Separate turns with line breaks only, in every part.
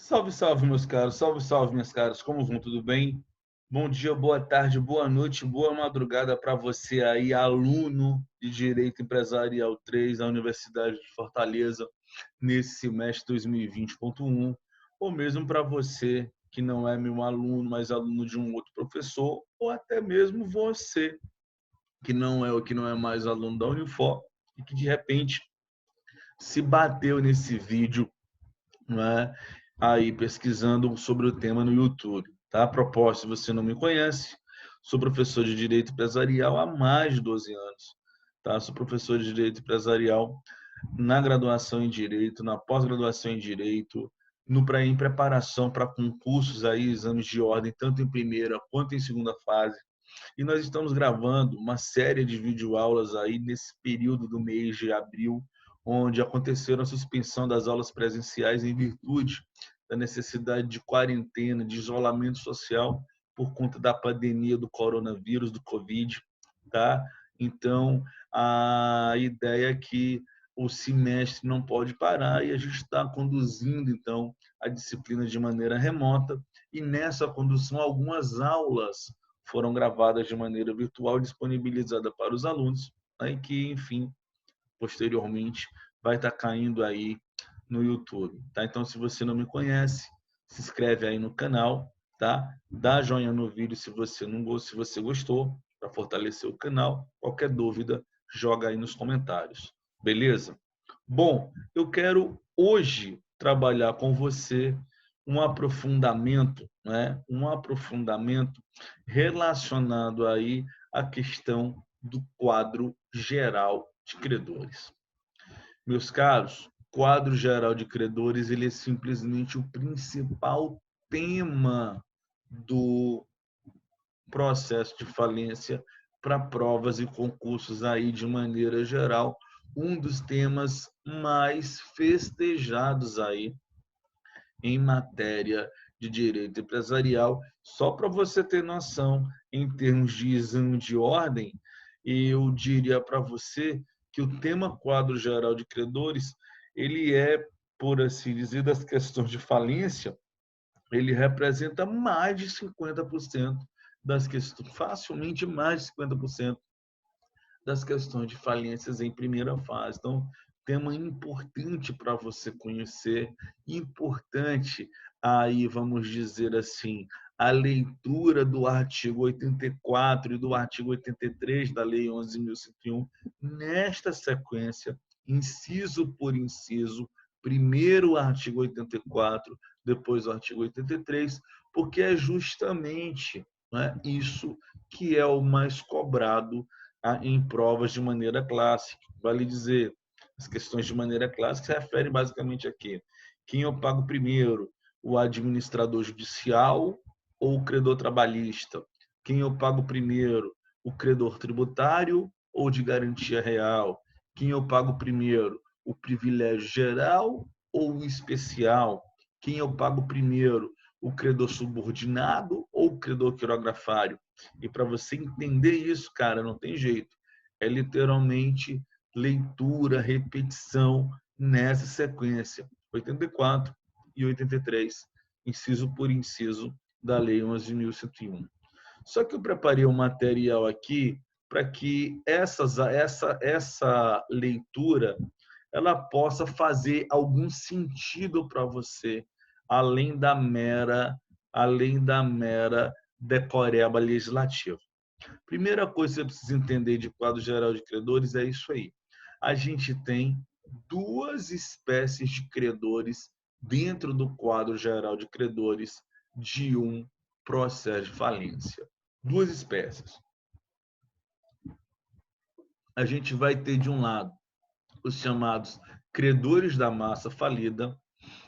Salve, salve, meus caros. Salve, salve, minhas caras. Como vão? Tudo bem? Bom dia, boa tarde, boa noite, boa madrugada para você aí, aluno de Direito Empresarial 3 da Universidade de Fortaleza, nesse semestre 2020.1, ou mesmo para você que não é meu aluno, mas aluno de um outro professor, ou até mesmo você que não é mais aluno da Unifor e que de repente se bateu nesse vídeo, né, aí pesquisando sobre o tema no YouTube. Tá? A propósito, se você não me conhece, sou professor de Direito Empresarial há mais de 12 anos. Tá? Sou professor de Direito Empresarial na graduação em Direito, na pós-graduação em Direito, em preparação para concursos, aí, exames de ordem, tanto em primeira quanto em segunda fase. E nós estamos gravando uma série de videoaulas aí nesse período do mês de abril, onde aconteceram a suspensão das aulas presenciais em virtude da necessidade de quarentena, de isolamento social por conta da pandemia do coronavírus, do Covid, tá? Então, a ideia é que o semestre não pode parar e a gente está conduzindo, então, a disciplina de maneira remota, e nessa condução algumas aulas foram gravadas de maneira virtual, disponibilizada para os alunos, né, que, enfim, posteriormente vai estar caindo aí no YouTube. Tá? Então, se você não me conhece, se inscreve aí no canal, tá? Dá joinha no vídeo se você não gostou, se você gostou, para fortalecer o canal. Qualquer dúvida, joga aí nos comentários. Beleza? Bom, eu quero hoje trabalhar com você um aprofundamento, né? Um aprofundamento relacionado aí à questão do quadro geral de credores. Meus caros, quadro geral de credores, ele é simplesmente o principal tema do processo de falência para provas e concursos aí de maneira geral, um dos temas mais festejados aí em matéria de direito empresarial. Só para você ter noção, em termos de exame de ordem, eu diria para você que o tema quadro geral de credores, ele é, por assim dizer, das questões de falência, ele representa mais de 50% das questões, facilmente mais de 50% das questões de falências em primeira fase. Então, tema importante para você conhecer, importante aí, vamos dizer assim, a leitura do artigo 84 e do artigo 83 da Lei 11.101, nesta sequência, inciso por inciso, primeiro o artigo 84, depois o artigo 83, porque é justamente, né, isso que é o mais cobrado em provas de maneira clássica. Vale dizer, as questões de maneira clássica se referem basicamente a quê? Quem eu pago primeiro? O administrador judicial ou o credor trabalhista? Quem eu pago primeiro? O credor tributário ou de garantia real? Quem eu pago primeiro? O privilégio geral ou o especial? Quem eu pago primeiro? O credor subordinado ou o credor quirografário? E para você entender isso, cara, não tem jeito. É literalmente leitura, repetição nessa sequência. 84 e 83, inciso por inciso da Lei 11.101. Só que eu preparei um material aqui para que essa leitura ela possa fazer algum sentido para você, além da mera decoreba legislativa. Primeira coisa que você precisa entender de quadro geral de credores é isso aí. A gente tem duas espécies de credores dentro do quadro geral de credores de um processo de falência. Duas espécies. A gente vai ter, de um lado, os chamados credores da massa falida,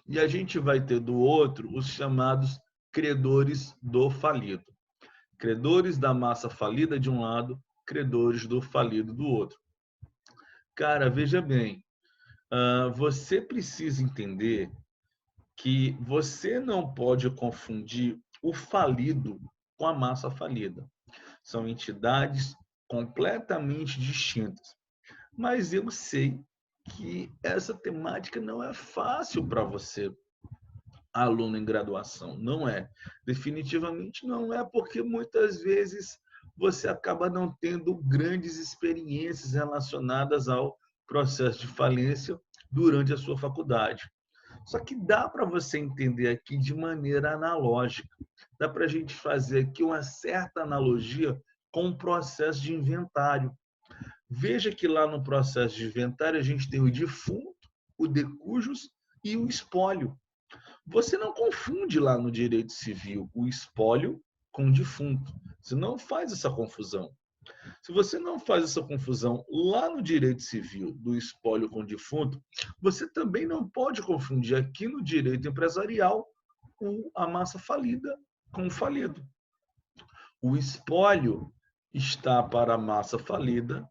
e a gente vai ter, do outro, os chamados credores do falido. Credores da massa falida de um lado, credores do falido do outro. Cara, veja bem, você precisa entender que você não pode confundir o falido com a massa falida. São entidades completamente distintas. Mas eu sei que essa temática não é fácil para você aluno em graduação. Não é. Definitivamente não é, porque muitas vezes você acaba não tendo grandes experiências relacionadas ao processo de falência durante a sua faculdade. Só que dá para você entender aqui de maneira analógica. Dá para a gente fazer aqui uma certa analogia com o processo de inventário. Veja que lá no processo de inventário a gente tem o defunto, o de cujos e o espólio. Você não confunde lá no direito civil o espólio com o defunto. Você não faz essa confusão. Se você não faz essa confusão lá no direito civil do espólio com o defunto, você também não pode confundir aqui no direito empresarial a massa falida com o falido. O espólio está para a massa falida,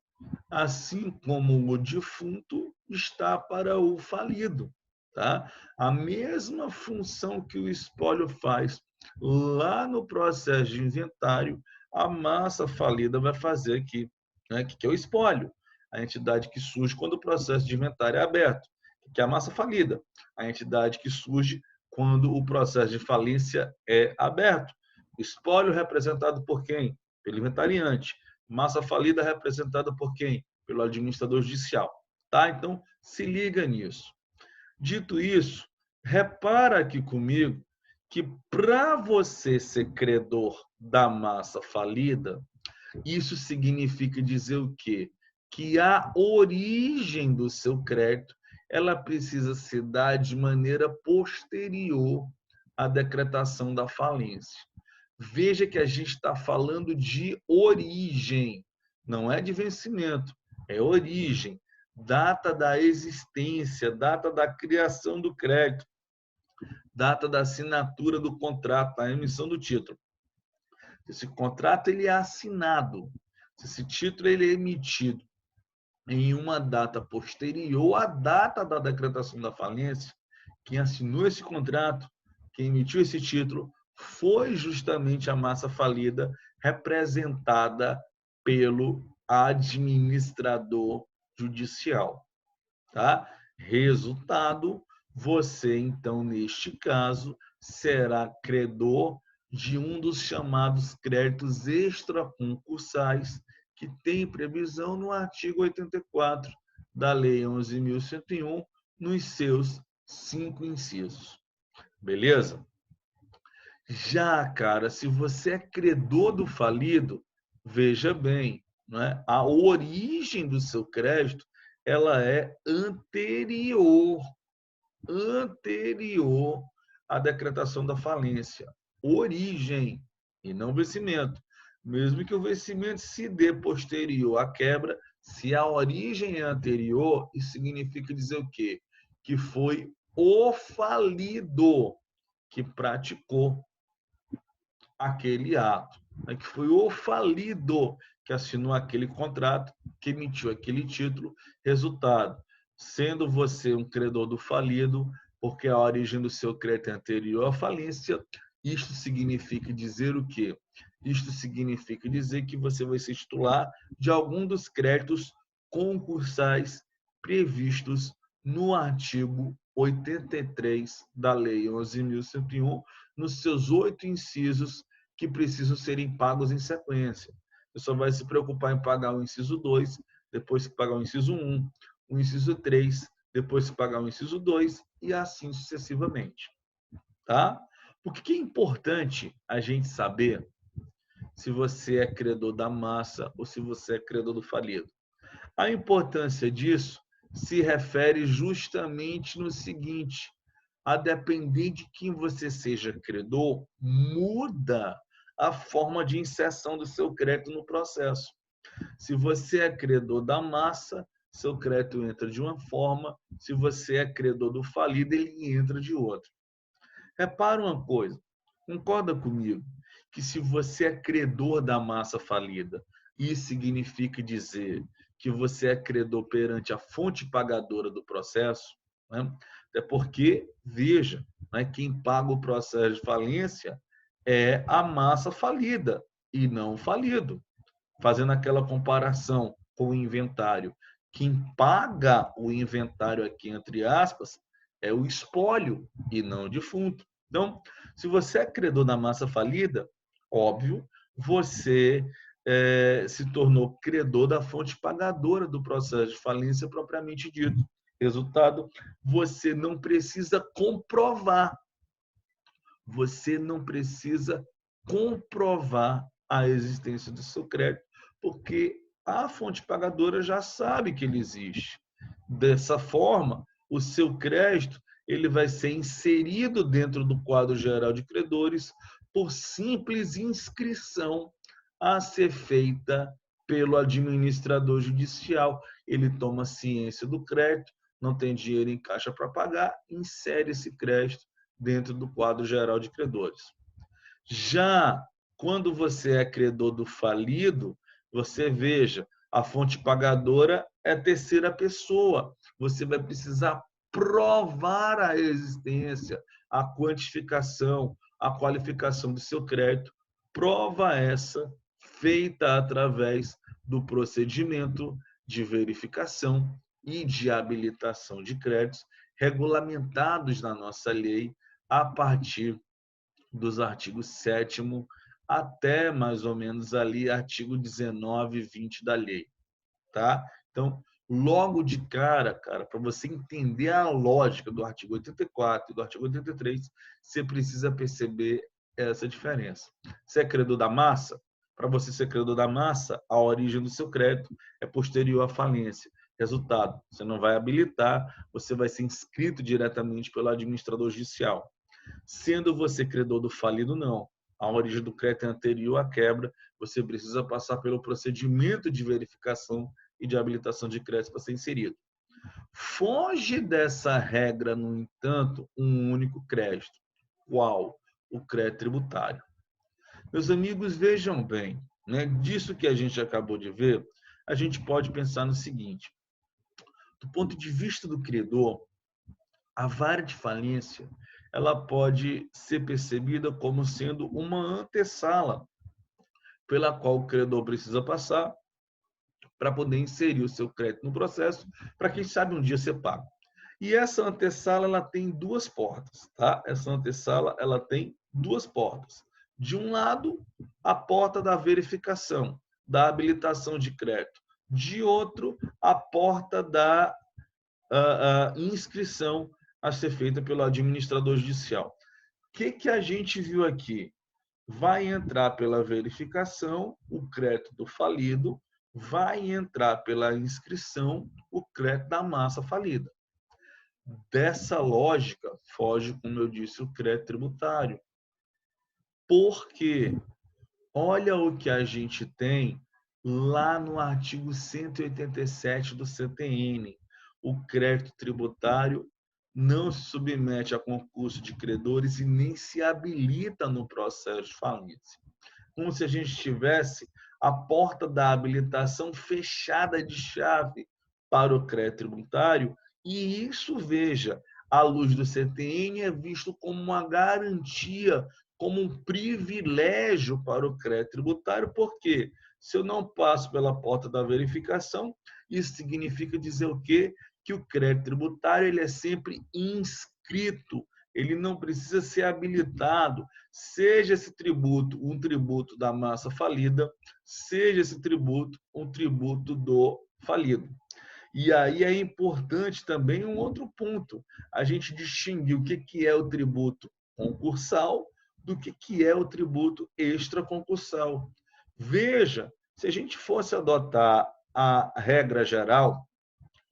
assim como o defunto está para o falido. Tá? A mesma função que o espólio faz lá no processo de inventário, a massa falida vai fazer aqui, né? Que é o espólio, a entidade que surge quando o processo de inventário é aberto, que é a massa falida, a entidade que surge quando o processo de falência é aberto. O espólio representado por quem? Pelo inventariante. Massa falida representada por quem? Pelo administrador judicial. Tá? Então, se liga nisso. Dito isso, repara aqui comigo que para você ser credor da massa falida, isso significa dizer o quê? Que a origem do seu crédito ela precisa se dar de maneira posterior à decretação da falência. Veja que a gente está falando de origem, não é de vencimento, é origem, data da existência, data da criação do crédito, data da assinatura do contrato, da emissão do título. Esse contrato ele é assinado, se esse título ele é emitido em uma data posterior à data da decretação da falência, quem assinou esse contrato, quem emitiu esse título, foi justamente a massa falida representada pelo administrador judicial. Tá? Resultado, você, então, neste caso, será credor de um dos chamados créditos extraconcursais, que tem previsão no artigo 84 da Lei 11.101, nos seus 5 incisos. Beleza? Já, cara, se você é credor do falido, veja bem, né? A origem do seu crédito ela é anterior à decretação da falência. Origem e não vencimento. Mesmo que o vencimento se dê posterior à quebra, se a origem é anterior, isso significa dizer o quê? Que foi o falido que praticou aquele ato, né? Que foi o falido que assinou aquele contrato, que emitiu aquele título. Resultado, sendo você um credor do falido, porque a origem do seu crédito é anterior à falência, isto significa dizer o quê? Isto significa dizer que você vai ser titular de algum dos créditos concursais previstos no artigo 83 da Lei 11.101, nos seus 8 incisos que precisam serem pagos em sequência. Você só vai se preocupar em pagar o inciso 2, depois que pagar o inciso 1, o inciso 3, depois que pagar o inciso 2 e assim sucessivamente. Tá? Por que é importante a gente saber se você é credor da massa ou se você é credor do falido? A importância disso se refere justamente no seguinte: a depender de quem você seja credor, muda a forma de inserção do seu crédito no processo. Se você é credor da massa, seu crédito entra de uma forma, se você é credor do falido, ele entra de outra. Repara uma coisa, concorda comigo, que se você é credor da massa falida, isso significa dizer que você é credor perante a fonte pagadora do processo, né? Até porque, veja, né, quem paga o processo de falência é a massa falida e não o falido. Fazendo aquela comparação com o inventário, quem paga o inventário aqui, entre aspas, é o espólio e não o defunto. Então, se você é credor da massa falida, óbvio, você se tornou credor da fonte pagadora do processo de falência propriamente dito. Resultado, você não precisa comprovar. Você não precisa comprovar a existência do seu crédito, porque a fonte pagadora já sabe que ele existe. Dessa forma, o seu crédito ele vai ser inserido dentro do quadro geral de credores por simples inscrição a ser feita pelo administrador judicial. Ele toma ciência do crédito, não tem dinheiro em caixa para pagar, insere esse crédito dentro do quadro geral de credores. Já quando você é credor do falido, você veja, a fonte pagadora é terceira pessoa. Você vai precisar provar a existência, a quantificação, a qualificação do seu crédito. Prova essa feita através do procedimento de verificação e de habilitação de créditos regulamentados na nossa lei a partir dos artigos 7º até mais ou menos ali artigo 19 e 20 da lei, tá? Então, logo de cara, para você entender a lógica do artigo 84 e do artigo 83, você precisa perceber essa diferença. Você é credor da massa? Para você ser credor da massa, a origem do seu crédito é posterior à falência. Resultado, você não vai habilitar, você vai ser inscrito diretamente pelo administrador judicial. Sendo você credor do falido, não. A origem do crédito é anterior à quebra, você precisa passar pelo procedimento de verificação e de habilitação de crédito para ser inserido. Foge dessa regra, no entanto, um único crédito. Qual? O crédito tributário. Meus amigos, vejam bem, né? Disso que a gente acabou de ver, a gente pode pensar no seguinte: do ponto de vista do credor, a vara de falência ela pode ser percebida como sendo uma antessala pela qual o credor precisa passar para poder inserir o seu crédito no processo, para quem sabe um dia ser pago. E essa antessala ela tem duas portas, tá? Essa antessala ela tem duas portas. De um lado, a porta da verificação, da habilitação de crédito. De outro, a porta da inscrição a ser feita pelo administrador judicial. O que a gente viu aqui? Vai entrar pela verificação o crédito do falido, vai entrar pela inscrição o crédito da massa falida. Dessa lógica, foge, como eu disse, o crédito tributário. Porque olha o que a gente tem lá no artigo 187 do CTN. O crédito tributário não se submete a concurso de credores e nem se habilita no processo de falência. Como se a gente tivesse a porta da habilitação fechada de chave para o crédito tributário, e isso, veja, à luz do CTN, é visto como uma garantia, como um privilégio para o crédito tributário, porque se eu não passo pela porta da verificação, isso significa dizer o quê? Que o crédito tributário ele é sempre inscrito, ele não precisa ser habilitado, seja esse tributo um tributo da massa falida, seja esse tributo um tributo do falido. E aí é importante também um outro ponto, a gente distinguir o que é o tributo concursal do que é o tributo extraconcursal. Veja, se a gente fosse adotar a regra geral,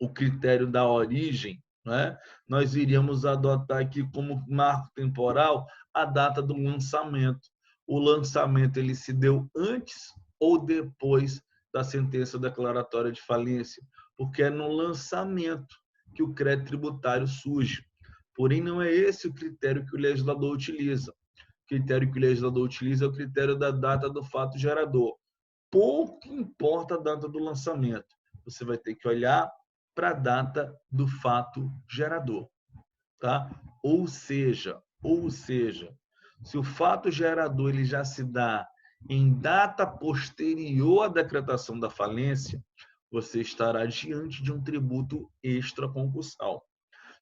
o critério da origem, né? Nós iríamos adotar aqui como marco temporal a data do lançamento. O lançamento ele se deu antes ou depois da sentença declaratória de falência, porque é no lançamento que o crédito tributário surge. Porém, não é esse o critério que o legislador utiliza. O critério que o legislador utiliza é o critério da data do fato gerador. Pouco importa a data do lançamento. Você vai ter que olhar para a data do fato gerador, tá? Ou seja, se o fato gerador ele já se dá em data posterior à decretação da falência, você estará diante de um tributo extraconcursal.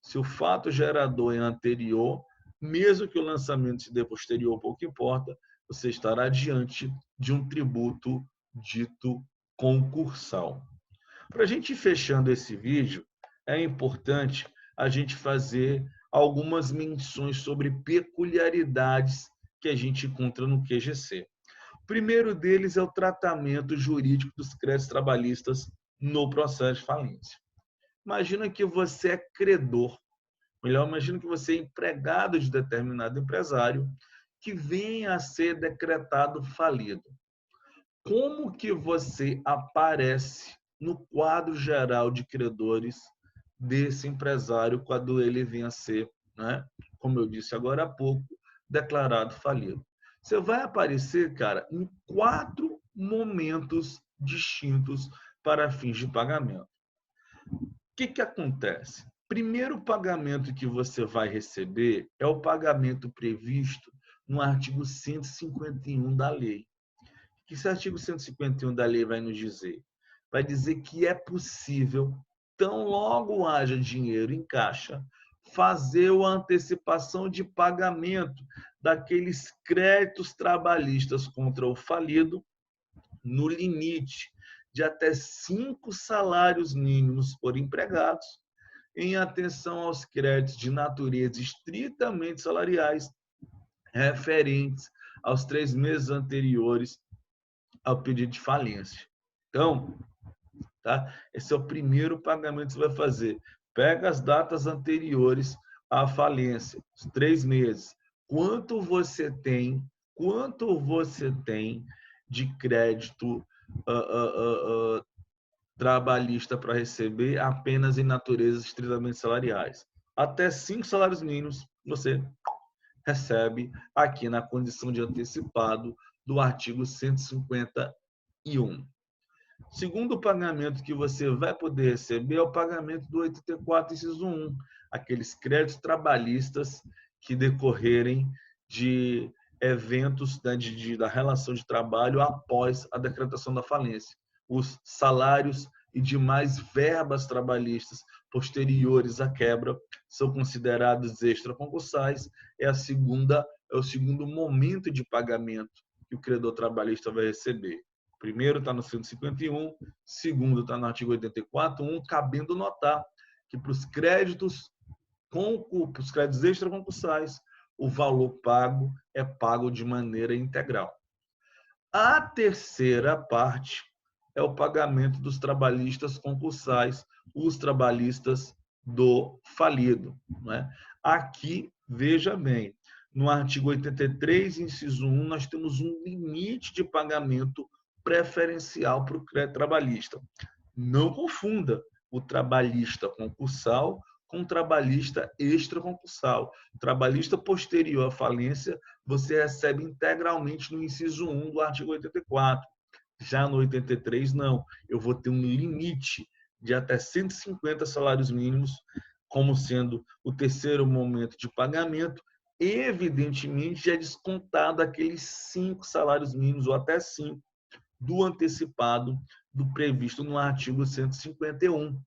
Se o fato gerador é anterior, mesmo que o lançamento se dê posterior, pouco importa, você estará diante de um tributo dito concursal. Para a gente ir fechando esse vídeo, é importante a gente fazer algumas menções sobre peculiaridades que a gente encontra no QGC. O primeiro deles é o tratamento jurídico dos créditos trabalhistas no processo de falência. Imagina que você é credor, melhor, imagina que você é empregado de determinado empresário que venha a ser decretado falido. Como que você aparece no quadro geral de credores desse empresário quando ele venha a ser, né, como eu disse agora há pouco, declarado falido? Você vai aparecer, cara, em 4 momentos distintos para fins de pagamento. O que acontece? Primeiro pagamento que você vai receber é o pagamento previsto no artigo 151 da lei. O que esse artigo 151 da lei vai nos dizer? Vai dizer que é possível, tão logo haja dinheiro em caixa, fazer a antecipação de pagamento daqueles créditos trabalhistas contra o falido no limite de até 5 salários mínimos por empregados, em atenção aos créditos de natureza estritamente salariais referentes aos 3 meses anteriores ao pedido de falência. Então, tá? Esse é o primeiro pagamento que você vai fazer. Pega as datas anteriores à falência, os 3 meses. Quanto você tem de crédito trabalhista para receber apenas em naturezas estritamente salariais? Até 5 salários mínimos você recebe aqui na condição de antecipado do artigo 151. Segundo pagamento que você vai poder receber é o pagamento do 84, inciso 1, aqueles créditos trabalhistas que decorrerem de eventos da relação de trabalho após a decretação da falência. Os salários e demais verbas trabalhistas posteriores à quebra são considerados extraconcursais. É o segundo momento de pagamento que o credor trabalhista vai receber. Primeiro está no 151, segundo está no artigo 84.1, cabendo notar que para os créditos extraconcursais, o valor pago é pago de maneira integral. A terceira parte é o pagamento dos trabalhistas concursais, os trabalhistas do falido. Né? Aqui, veja bem, no artigo 83, inciso 1, nós temos um limite de pagamento preferencial para o crédito trabalhista. Não confunda o trabalhista concursal com o trabalhista extraconcursal. O trabalhista posterior à falência, você recebe integralmente no inciso 1 do artigo 84. Já no 83, não. Eu vou ter um limite de até 150 salários mínimos, como sendo o terceiro momento de pagamento. Evidentemente, já é descontado aqueles 5 salários mínimos, ou até 5, do antecipado do previsto no artigo 151.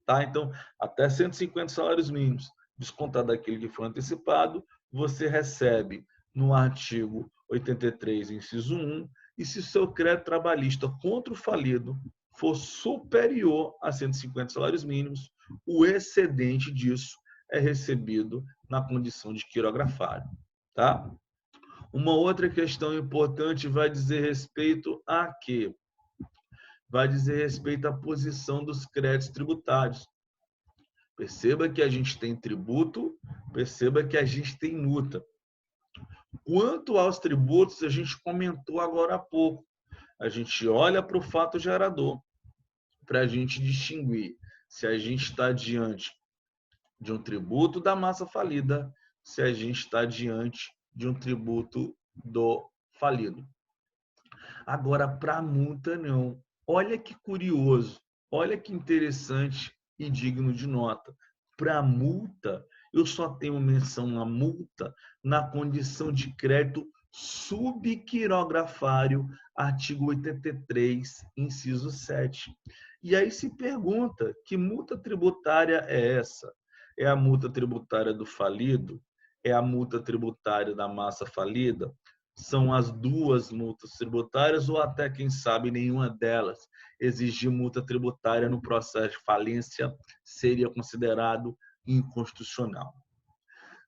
Tá? Então, até 150 salários mínimos, descontado aquele que foi antecipado, você recebe no artigo 83, inciso 1, e se o seu crédito trabalhista contra o falido for superior a 150 salários mínimos, o excedente disso é recebido na condição de quirografário. Tá? Uma outra questão importante vai dizer respeito a quê? Vai dizer respeito à posição dos créditos tributários. Perceba que a gente tem tributo, perceba que a gente tem multa. Quanto aos tributos, a gente comentou agora há pouco. A gente olha para o fato gerador para a gente distinguir se a gente está diante de um tributo da massa falida, se a gente está diante de um tributo do falido. Agora, para a multa, não. Olha que curioso, olha que interessante e digno de nota. Para a multa, eu só tenho menção à multa na condição de crédito subquirografário, artigo 83, inciso 7. E aí se pergunta, que multa tributária é essa? É a multa tributária do falido? é a multa tributária da massa falida? São as duas multas tributárias ou até, quem sabe, nenhuma delas? Exigir multa tributária no processo de falência seria considerado inconstitucional.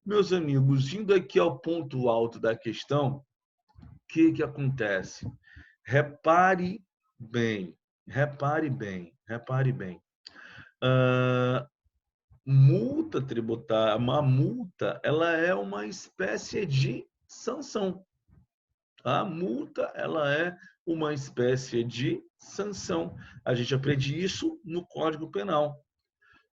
Meus amigos, indo aqui ao ponto alto da questão, o que acontece? Repare bem, repare bem, repare bem. Multa tributária, uma multa, ela é uma espécie de sanção. A multa, ela é uma espécie de sanção. A gente aprende isso no Código Penal.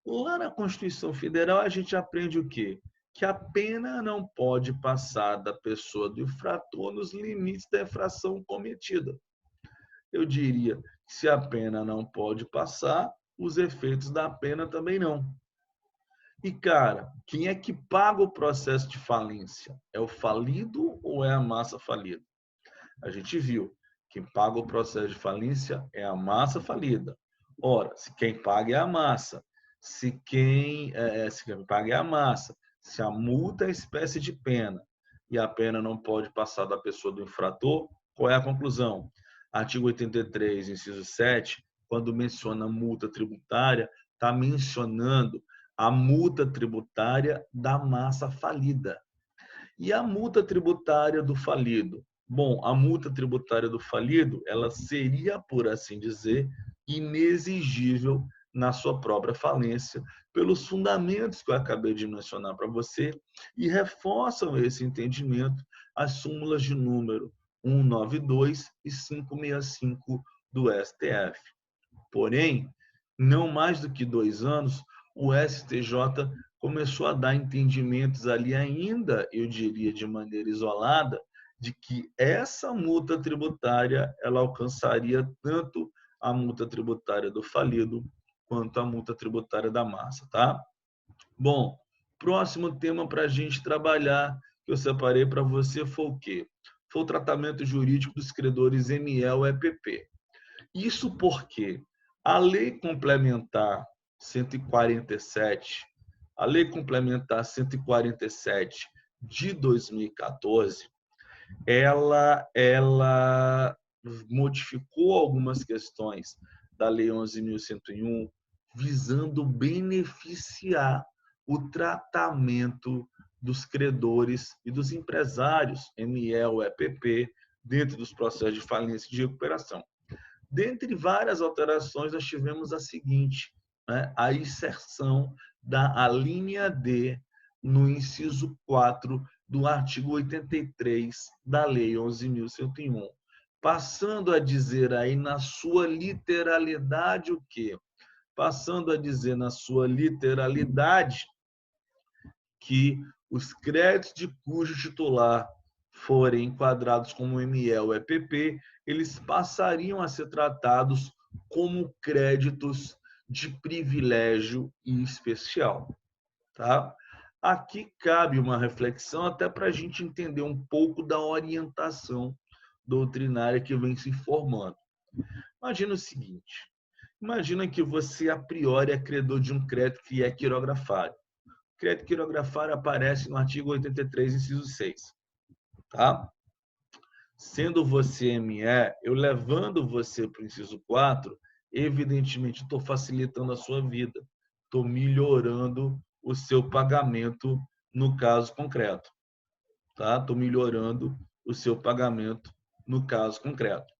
Lá na Constituição Federal, a gente aprende o quê? Que a pena não pode passar da pessoa do infrator nos limites da infração cometida. Eu diria que se a pena não pode passar, os efeitos da pena também não. E, cara, quem é que paga o processo de falência? É o falido ou é a massa falida? A gente viu, quem paga o processo de falência é a massa falida. Ora, se quem paga é a massa, se quem paga é a massa, se a multa é espécie de pena e a pena não pode passar da pessoa do infrator, qual é a conclusão? Artigo 83, inciso 7, quando menciona multa tributária, está mencionando a multa tributária da massa falida. E a multa tributária do falido? Bom, a multa tributária do falido, ela seria, por assim dizer, inexigível na sua própria falência, pelos fundamentos que eu acabei de mencionar para você, e reforçam esse entendimento as súmulas de número 192 e 565 do STF. Porém, não mais do que 2 anos, o STJ começou a dar entendimentos ali ainda, eu diria de maneira isolada, de que essa multa tributária ela alcançaria tanto a multa tributária do falido quanto a multa tributária da massa, tá? Bom, próximo tema para a gente trabalhar que eu separei para você foi o quê? Foi o tratamento jurídico dos credores ML-EPP. Isso porque a Lei Complementar 147, a Lei Complementar 147 de 2014, ela modificou algumas questões da Lei 11.101, visando beneficiar o tratamento dos credores e dos empresários ML, EPP, dentro dos processos de falência e de recuperação. Dentre várias alterações, nós tivemos a seguinte, né? A inserção da alínea D no inciso 4 do artigo 83 da Lei 11.101, passando a dizer aí na sua literalidade o quê? Passando a dizer na sua literalidade que os créditos de cujo titular forem enquadrados como ML ou EPP, eles passariam a ser tratados como créditos de privilégio e especial. Tá? Aqui cabe uma reflexão até para a gente entender um pouco da orientação doutrinária que vem se formando. Imagina o seguinte, imagina que você a priori é credor de um crédito que é quirografário. O crédito quirografário aparece no artigo 83, inciso 6. Tá? Sendo você ME, eu levando você para o inciso 4, evidentemente estou facilitando a sua vida, estou melhorando o seu pagamento no caso concreto. Tá? Estou melhorando o seu pagamento no caso concreto.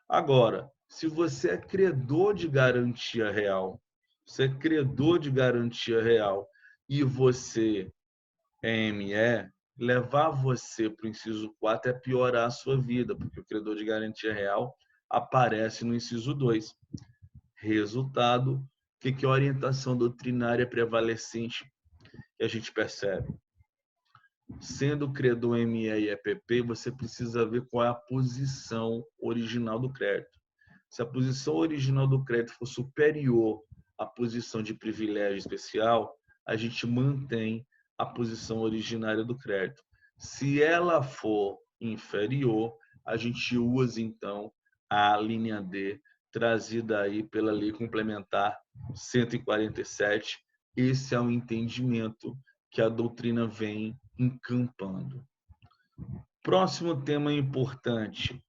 Agora, se você é credor de garantia real, você é credor de garantia real e você é ME, levar você para o inciso 4 é piorar a sua vida, porque o credor de garantia real aparece no inciso 2. Resultado, o que é a orientação doutrinária prevalecente que a gente percebe? Sendo credor ME e EPP, você precisa ver qual é a posição original do crédito. Se a posição original do crédito for superior à posição de privilégio especial, a gente mantém a posição originária do crédito. Se ela for inferior, a gente usa, então, a linha D, trazida aí pela Lei Complementar 147. Esse é o entendimento que a doutrina vem encampando. Próximo tema importante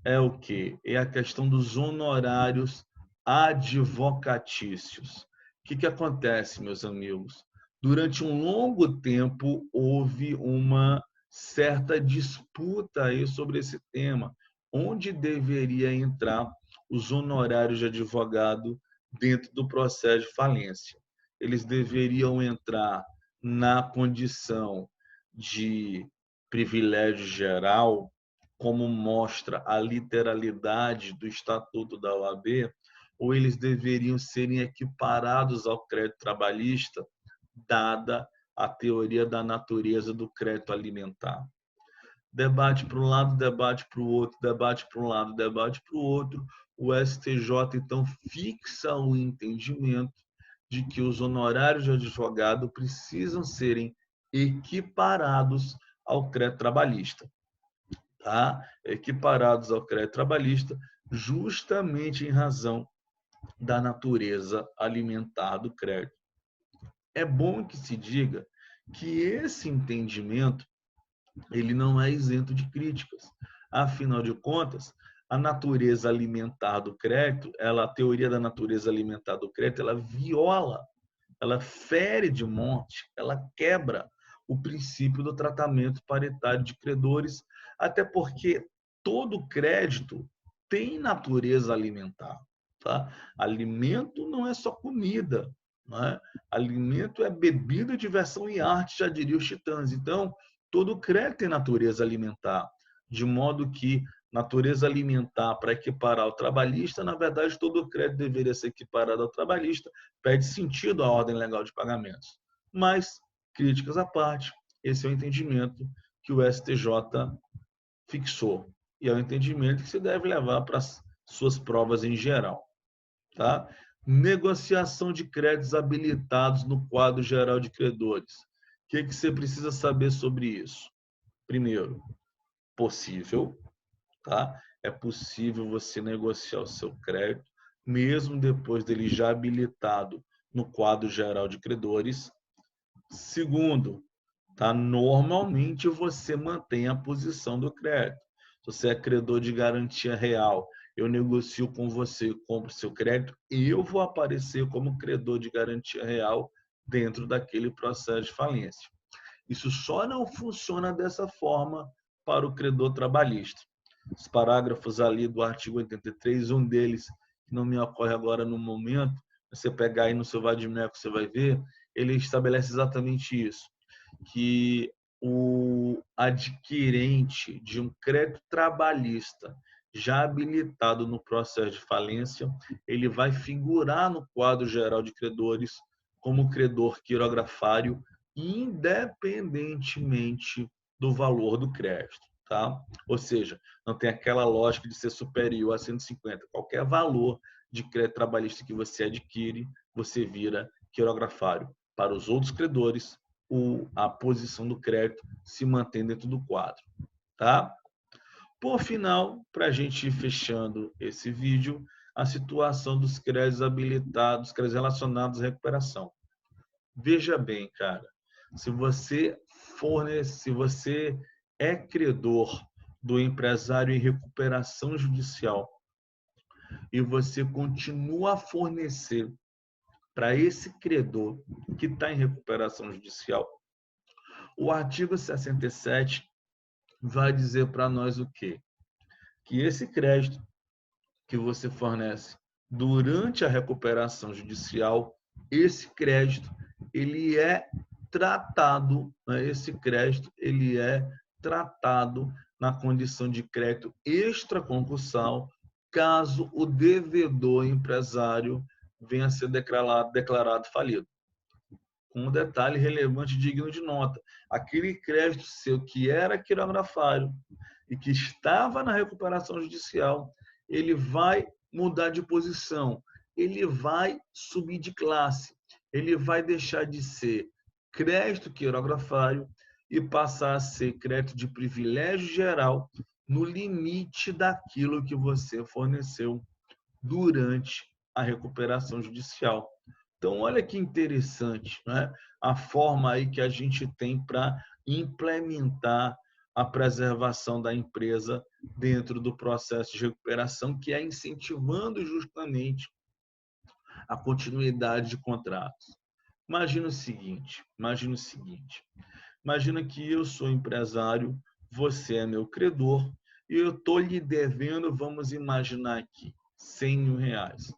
é o quê? É a questão dos honorários advocatícios. O que acontece, meus amigos? Durante um longo tempo, houve uma certa disputa aí sobre esse tema, onde deveria entrar os honorários de advogado dentro do processo de falência. Eles deveriam entrar na condição de privilégio geral, como mostra a literalidade do Estatuto da OAB, ou eles deveriam serem equiparados ao crédito trabalhista, dada a teoria da natureza do crédito alimentar. Debate para um lado, debate para o outro, debate para um lado, debate para o outro. O STJ, então, fixa o entendimento de que os honorários de advogado precisam serem equiparados ao crédito trabalhista. Tá? Equiparados ao crédito trabalhista, justamente em razão da natureza alimentar do crédito. É bom que se diga que esse entendimento ele não é isento de críticas. Afinal de contas, a natureza alimentar do crédito, a teoria da natureza alimentar do crédito, ela viola, ela fere de monte, ela quebra o princípio do tratamento paritário de credores, até porque todo crédito tem natureza alimentar. Tá? Alimento não é só comida. Não é? Alimento é bebida, diversão e arte, já diria os titãs. Então, todo crédito tem natureza alimentar, de modo que natureza alimentar para equiparar ao trabalhista, na verdade, todo crédito deveria ser equiparado ao trabalhista, perde sentido a ordem legal de pagamentos. Mas, críticas à parte, esse é o entendimento que o STJ fixou. E é o entendimento que se deve levar para as suas provas em geral. Tá? Negociação de créditos habilitados no quadro geral de credores. O que você precisa saber sobre isso? Primeiro, possível, tá? É possível você negociar o seu crédito, mesmo depois dele já habilitado no quadro geral de credores. Segundo, tá? Normalmente você mantém a posição do crédito. Se você é credor de garantia real, eu negocio com você, compro seu crédito, e eu vou aparecer como credor de garantia real dentro daquele processo de falência. Isso só não funciona dessa forma para o credor trabalhista. Os parágrafos ali do artigo 83, um deles, que não me ocorre agora no momento, você pegar aí no seu Vadimeco, você vai ver, ele estabelece exatamente isso, que o adquirente de um crédito trabalhista já habilitado no processo de falência, ele vai figurar no quadro geral de credores como credor quirografário, independentemente do valor do crédito. Tá? Ou seja, não tem aquela lógica de ser superior a 150. Qualquer valor de crédito trabalhista que você adquire, você vira quirografário. Para os outros credores, a posição do crédito se mantém dentro do quadro. Tá? Por final, para a gente ir fechando esse vídeo, a situação dos créditos habilitados, créditos relacionados à recuperação. Veja bem, cara, se você é credor do empresário em recuperação judicial e você continua a fornecer para esse credor que está em recuperação judicial, o artigo 67 vai dizer para nós o quê? Que esse crédito que você fornece durante a recuperação judicial, esse crédito ele é tratado, né? Esse crédito ele é tratado na condição de crédito extraconcursal, caso o devedor empresário venha a ser declarado falido. Com um detalhe relevante digno de nota: aquele crédito seu que era quirografário e que estava na recuperação judicial, ele vai mudar de posição, ele vai subir de classe, ele vai deixar de ser crédito quirografário e passar a ser crédito de privilégio geral no limite daquilo que você forneceu durante a recuperação judicial. Então, olha que interessante, né? A forma aí que a gente tem para implementar a preservação da empresa dentro do processo de recuperação, que é incentivando justamente a continuidade de contratos. Imagina que eu sou empresário, você é meu credor, e eu estou lhe devendo, vamos imaginar aqui, R$ 100.000.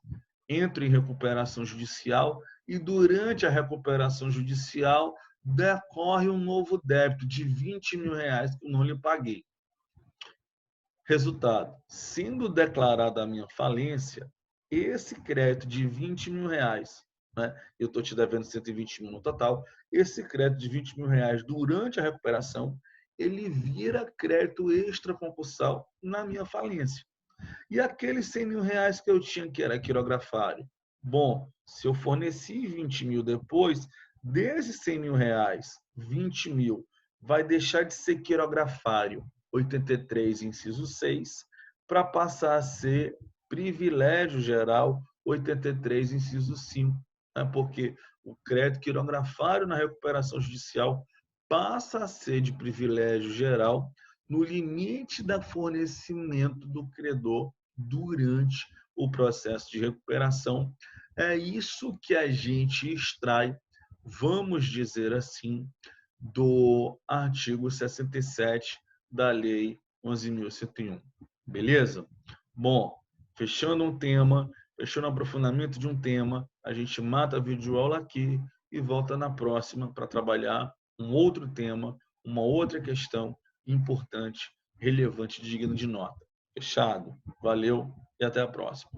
Entro em recuperação judicial e durante a recuperação judicial decorre um novo débito de R$ 20.000 que eu não lhe paguei. Resultado, sendo declarada a minha falência, esse crédito de R$ 20.000, né, eu estou te devendo 120 mil no total, esse crédito de R$ 20.000 durante a recuperação, ele vira crédito extraconcursal na minha falência. E aqueles R$ 100.000 que eu tinha, que era quirografário? Bom, se eu forneci 20 mil depois, desses R$ 100.000, 20 mil vai deixar de ser quirografário 83, inciso 6, para passar a ser privilégio geral 83, inciso 5, né? Porque o crédito quirografário na recuperação judicial passa a ser de privilégio geral no limite da fornecimento do credor durante o processo de recuperação. É isso que a gente extrai, vamos dizer assim, do artigo 67 da Lei 11.101. Beleza? Bom, fechando um tema, fechando o aprofundamento de um tema, a gente mata a videoaula aqui e volta na próxima para trabalhar um outro tema, uma outra questão importante, relevante, digna de nota. Fechado? Valeu e até a próxima.